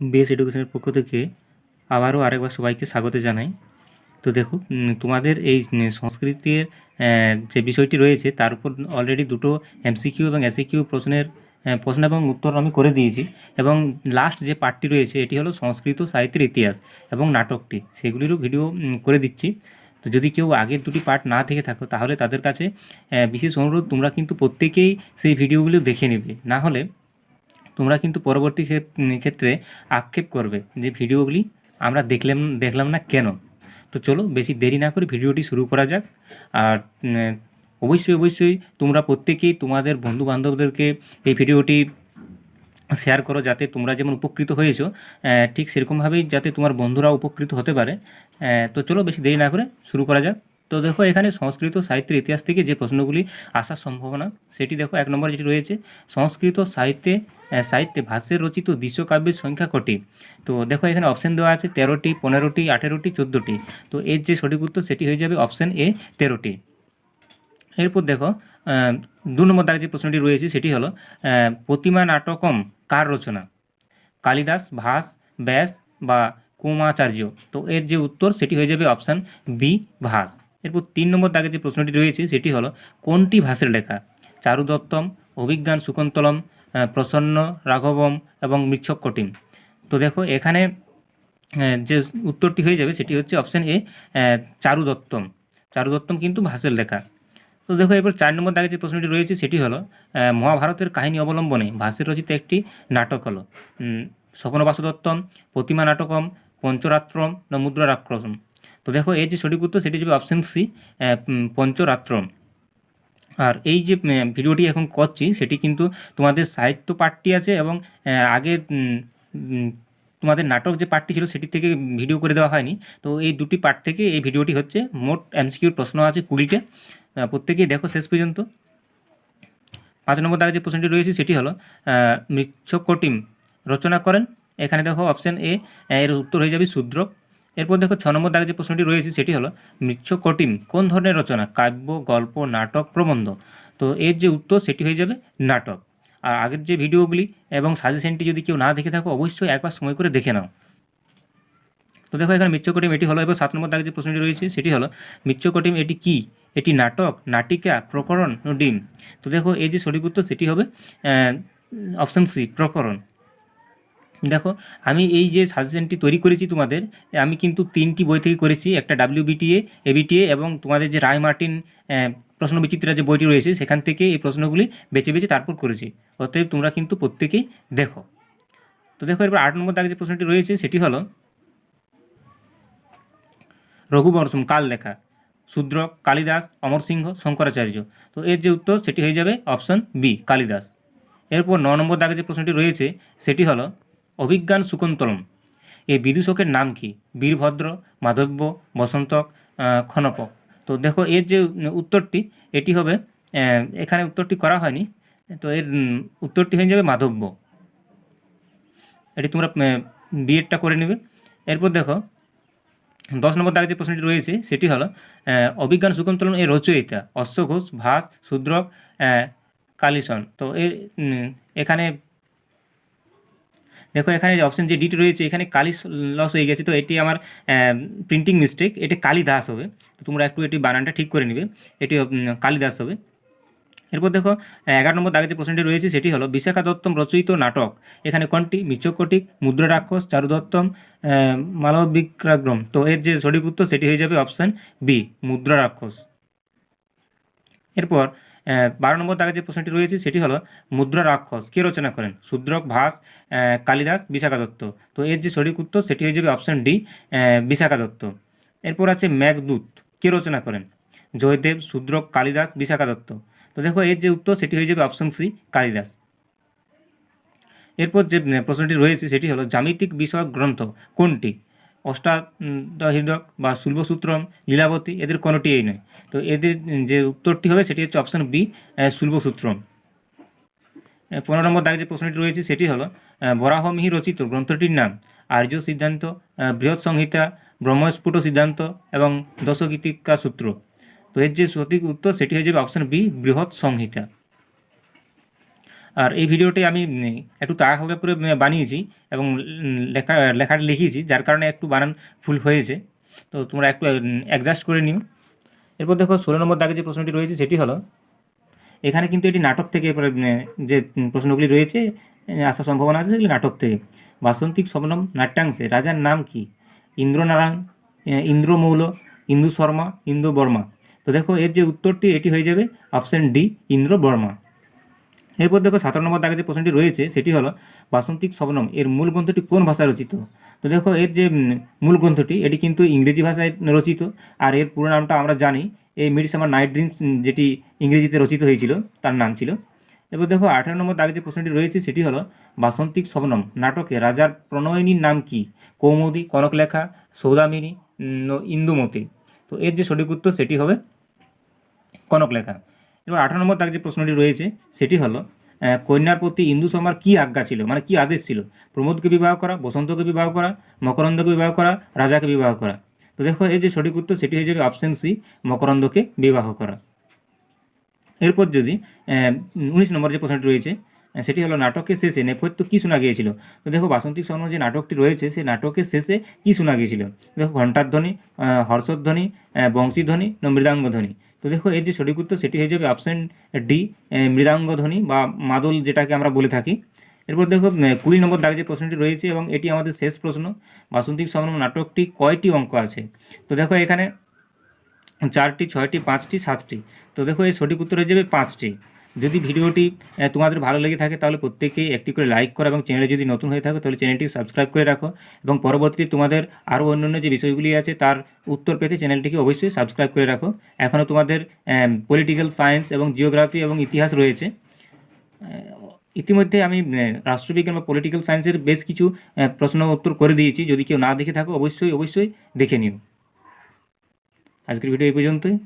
Base এডুকেশনের পক্ষ থেকে আবারও আরেকবার সবাইকে স্বাগত জানাই। তো দেখো, তোমাদের এই সংস্কৃতের যে বিষয়টি রয়েছে তার উপর অলরেডি দুটো এমসিকিউ এবং এসিকিউ প্রশ্ন এবং উত্তর আমি করে দিয়েছি। এবং লাস্ট যে পার্টটি রয়েছে এটি হলো সংস্কৃত সাহিত্যের ইতিহাস এবং নাটকটি, সেগুলিরও ভিডিও করে দিচ্ছি। তো যদি কেউ আগের দুটি পার্ট না থেকে থাকো তাহলে তাদের কাছে বিশেষ অনুরোধ, তোমরা কিন্তু প্রত্যেকেই সেই ভিডিওগুলো দেখে নেবে, না হলে তোমরা কিন্তু পরবর্তী ক্ষেত্রে আক্ষেপ করবে যে ভিডিওগুলি আমরা দেখলাম না কেন। তো চলো বেশি দেরি না করে ভিডিওটি শুরু করা যাক। আর অবশ্যই তোমরা প্রত্যেকেই তোমাদের বন্ধুবান্ধবদেরকে এই ভিডিওটি শেয়ার করো, যাতে তোমরা যেমন উপকৃত হয়েছো ঠিক সেরকমভাবেই যাতে তোমার বন্ধুরা উপকৃত হতে পারে। তো চলো বেশি দেরি না করে শুরু করা যাক। তো দেখো, এখানে সংস্কৃত সাহিত্যের ইতিহাস থেকে যে প্রশ্নগুলি আসার সম্ভাবনা সেটি দেখো। 1 নম্বর যেটি রয়েছে, সংস্কৃত সাহিত্যে ভাষ্যে রচিত দৃশ্যকাব্যের সংখ্যা কটি? তো দেখো এখানে অপশান দেওয়া আছে 13টি, 15টি, 18টি, 14টি। তো এর যে সঠিক উত্তর সেটি হয়ে যাবে অপশান এ, 13টি। এরপর দেখো 2 নম্বর দাগে যে প্রশ্নটি রয়েছে সেটি হলো প্রতিমা নাটকম কার রচনা? কালিদাস, ভাস, ব্যাস বা কুমাচার্য? তো এর যে উত্তর সেটি হয়ে যাবে অপশান বি, ভাস। এরপর 3 নম্বর দাগে যে প্রশ্নটি রয়েছে সেটি হলো কোনটি ভাসের লেখা? চারুদত্তম, অভিজ্ঞান শুকুন্তলম, প্রসন্ন রাঘবম এবং মৃচ্ছকটিম? তো দেখো এখানে যে উত্তরটি হয়ে যাবে সেটি হচ্ছে অপশান এ, চারুদত্তম কিন্তু ভাসের লেখা। তো দেখো এবার 4 নম্বর দাগে যে প্রশ্নটি রয়েছে সেটি হলো মহাভারতের কাহিনী অবলম্বনে ভাসের রচিত একটি নাটক হলো স্বপ্ন বাসুদত্তম, প্রতিমা নাটকম, পঞ্চরাত্রম না মুদ্রারাক্ষসম? তো দেখো এর যে সঠিক উত্তর সেটি যাবে অপশান সি, পঞ্চরাত্রম। আর এই যে ভিডিওটি এখন করছি সেটি কিন্তু তোমাদের সাহিত্য পাঠটি আছে এবং আগে তোমাদের নাটক যে পার্টটি ছিল সেটি থেকে ভিডিও করে দেওয়া হয়নি। তো এই দুটি পার্ট থেকে এই ভিডিওটি হচ্ছে। মোট এমসিকিউর প্রশ্ন আছে 20টা, প্রত্যেকেই দেখো শেষ পর্যন্ত। 5 নম্বর দাগে যে প্রশ্নটি রয়েছে সেটি হলো মৃচ্ছকটিম রচনা করেন? এখানে দেখো অপশান এ, এর উত্তর হয়ে যাবে শূদ্রক। এরপর দেখো 6 নম্বর দাগে যে প্রশ্নটি রয়েছে সেটি হলো মৃচ্ছকটিম কোন ধরনের রচনা? কাব্য, গল্প, নাটক, প্রবন্ধ? তো এর যে উত্তর সেটি হয়ে যাবে নাটক। আর আগের যে ভিডিওগুলি এবং সাজেশনটি যদি কেউ না দেখে থাকো অবশ্যই একবার সময় করে দেখে নাও। তো দেখো এখানে মৃচ্ছকটিম এটি হলো। এবার 7 নম্বর দাগে যে প্রশ্নটি রয়েছে সেটি হলো মৃচ্ছকটিম এটি কি? এটি নাটক, নাটিকা, প্রকরণ, ডিম? তো দেখো এই যে সঠিক উত্তর সেটি হবে অপশান সি, প্রকরণ। দেখো আমি এই যে সাজেশনটি তৈরি করেছি তোমাদের, আমি কিন্তু 3টি বই থেকে করেছি, একটা WBTA, ABTA এবং তোমাদের যে রায় মার্টিন প্রশ্ন বিচিত্রা যে বইটি রয়েছে সেখান থেকে এই প্রশ্নগুলি বেছে বেছে তারপর করেছি। অতএব তোমরা কিন্তু প্রত্যেকেই দেখো। তো দেখো এরপর 8 নম্বর দাগে যে প্রশ্নটি রয়েছে সেটি হলো রঘুবংশম কাল লেখা? শূদ্রক, কালিদাস, অমর সিংহ, শঙ্করাচার্য? তো এর যে উত্তর সেটি হয়ে যাবে অপশান বি, কালিদাস। এরপর 9 নম্বর দাগে যে প্রশ্নটি রয়েছে সেটি হলো অভিজ্ঞান শুকুন্তলম এই বিদূষকের নাম কি? বীরভদ্র, মাধব্য, বসন্তক, ক্ষণপক? তো দেখো এর যে উত্তরটি এটি হবে, এখানে উত্তরটি করা হয়নি, তো এর উত্তরটি হয়ে যাবে মাধব্য। এটি তোমরা বিএডটা করে নেবে। এরপর দেখো 10 নম্বর দাগে যে প্রশ্নটি রয়েছে সেটি হলো অভিজ্ঞান শুকুন্তলম এর রচয়িতা অশ্বঘোষ, ভাস, শূদ্রক, কালিসন? তো এর এখানে দেখো এখানে যে অপশান যে ডিটি রয়েছে এখানে কালি লস হয়ে গেছে, তো এটি আমার প্রিন্টিং মিস্টেক, এটি কালিদাস হবে। তো তোমরা একটু এটি বানানটা ঠিক করে নেবে, এটি কালিদাস হবে। এরপর দেখো 11 নম্বর দাগে যে প্রশ্নটি রয়েছে সেটি হলো বিশাখা দত্তম রচিত নাটক এখানে কোনটি? মৃচ্ছকটিক, মুদ্রা রাক্ষস, চারুদত্তম, মালবিক্রাগ্রম? তো এর যে সঠিক উত্তর সেটি হয়ে যাবে অপশান বি, মুদ্রা রাক্ষস। এরপর 12 নম্বর দাগে যে প্রশ্নটি রয়েছে সেটি হলো মুদ্রা রাক্ষস কে রচনা করেন? শূদ্রক, ভাস, কালিদাস, বিশাখা দত্ত? তো এর যে সঠিক উত্তর সেটি হয়ে যাবে অপশান ডি, বিশাখা দত্ত। এরপর আছে মেঘদূত কে রচনা করেন? জয়দেব, শূদ্রক, কালিদাস, বিশাখা দত্ত? তো দেখো এর যে উত্তর সেটি হয়ে যাবে অপশান সি, কালিদাস। এরপর যে প্রশ্নটি রয়েছে সেটি হলো জ্যামিতিক বিষয়ক গ্রন্থ কোনটি? অষ্টাদশহির্দক বা শুল্বসূত্রম, লীলাবতী? এদের কোনোটি এই নয়। তো এদের যে উত্তরটি হবে সেটি হচ্ছে অপশান বি, শুল্বসূত্রম। 15 নম্বর দাগে যে প্রশ্নটি রয়েছে সেটি হলো বরাহমিহি রচিত গ্রন্থটির নাম? আর্য সিদ্ধান্ত, বৃহৎ সংহিতা, ব্রহ্মস্ফুট সিদ্ধান্ত এবং দশগীতিকা সূত্র? তো এর যে সঠিক উত্তর সেটি হয়ে যাবে অপশান বি, বৃহৎ সংহিতা। আর এই ভিডিওটি আমি একটু তাড়াহুড়ো করে বানিয়েছি এবং লেখাটা লিখিয়েছি, যার কারণে একটু বানান ভুল হয়েছে, তো তোমরা একটু অ্যাডজাস্ট করে নিও। এরপর দেখো 16 নম্বর দাগে যে প্রশ্নটি রয়েছে সেটি হলো, এখানে কিন্তু এটি নাটক থেকে যে প্রশ্নগুলি রয়েছে আসার সম্ভাবনা আছে সেগুলি নাটক থেকে। বাসন্তিক শবনম নাট্যাংশে রাজার নাম কি? ইন্দ্রনারায়ণ, ইন্দ্রমৌল, ইন্দু শর্মা, ইন্দু বর্মা। তো দেখো এর যে উত্তরটি এটি হয়ে যাবে অপশন ডি, ইন্দ্র বর্মা। এরপর দেখো 17 নম্বর দাগে যে প্রশ্নটি রয়েছে সেটি হলো, বাসন্তিক শবনম এর মূল গ্রন্থটি কোন ভাষায় রচিত? তো দেখো এর যে মূল গ্রন্থটি এটি কিন্তু ইংরেজি ভাষায় রচিত, আর এর পুরো নামটা আমরা জানি, এই মিডসামার নাইট ড্রিমস যেটি ইংরেজিতে রচিত হয়েছিল তার নাম ছিল। এবার দেখো 18 নম্বর দাগে যে প্রশ্নটি রয়েছে সেটি হলো, বাসন্তিক শবনম নাটকে রাজার প্রণয়িনীর নাম কি? কৌমুদী, কনকলেখা, সৌদামিনী, ইন্দুমতী। তো এর যে সঠিক উত্তর সেটি হবে কনকলেখা। এবার 18 নম্বর দাগে যে প্রশ্নটি রয়েছে সেটি হলো, কন্যার প্রতি ইন্দু শর্মার কী আজ্ঞা ছিল, মানে কী আদেশ ছিল? প্রমোদকে বিবাহ করা, বসন্তকে বিবাহ করা, মকরন্দকে বিবাহ করা, রাজাকে বিবাহ করা। তো দেখো এর যে সঠিক উত্তর সেটি হয়ে যাবে অপশন সি, মকরন্দকে বিবাহ করা। এরপর যদি 19 নম্বর যে প্রশ্নটি রয়েছে সেটি হলো, নাটকের শেষে নেপথ্য কী শোনা গিয়েছিল? তো দেখো বাসন্তী শর্মা যে নাটকটি রয়েছে সেই নাটকের শেষে কী শোনা গিয়েছিল? দেখো ঘণ্টার ধ্বনি, হর্ষধ্বনি, বংশীধ্বনি না মৃদাঙ্গ ধ্বনি। তো দেখো এর যে সঠিক উত্তর সেটি হয়ে যাবে অপশন ডি, মৃদাঙ্গ ধ্বনি বা মাদল যেটাকে আমরা বলে থাকি। এরপর দেখো 20 নম্বর দাগে যে প্রশ্নটি রয়েছে এবং এটি আমাদের শেষ প্রশ্ন, বাসন্তী শর্মা নাটকটি কয়টি অঙ্ক আছে? তো দেখো এখানে 4টি, 6টি, 5টি, 7টি। তো দেখো এই সঠিক উত্তর হয়ে যাবে 5টি। যদি ভিডিওটি তোমাদের ভালো লেগে থাকে তাহলে প্রত্যেকেই একটি করে লাইক করো, এবং চ্যানেলে যদি নতুন হয়ে থাকো তাহলে চ্যানেলটি সাবস্ক্রাইব করে রাখো, এবং পরবর্তীতে তোমাদের আরও অন্যান্য যে বিষয়গুলি আছে তার উত্তর পেতে চ্যানেলটিকে অবশ্যই সাবস্ক্রাইব করে রাখো। এখনও তোমাদের পলিটিক্যাল সায়েন্স এবং জিওগ্রাফি এবং ইতিহাস রয়েছে। ইতিমধ্যে আমি রাষ্ট্রবিজ্ঞান বা পলিটিক্যাল সায়েন্সের বেশ কিছু প্রশ্ন উত্তর করে দিয়েছি, যদি কেউ না দেখে থাকো অবশ্যই দেখে নিও। আজকের ভিডিও এই পর্যন্তই।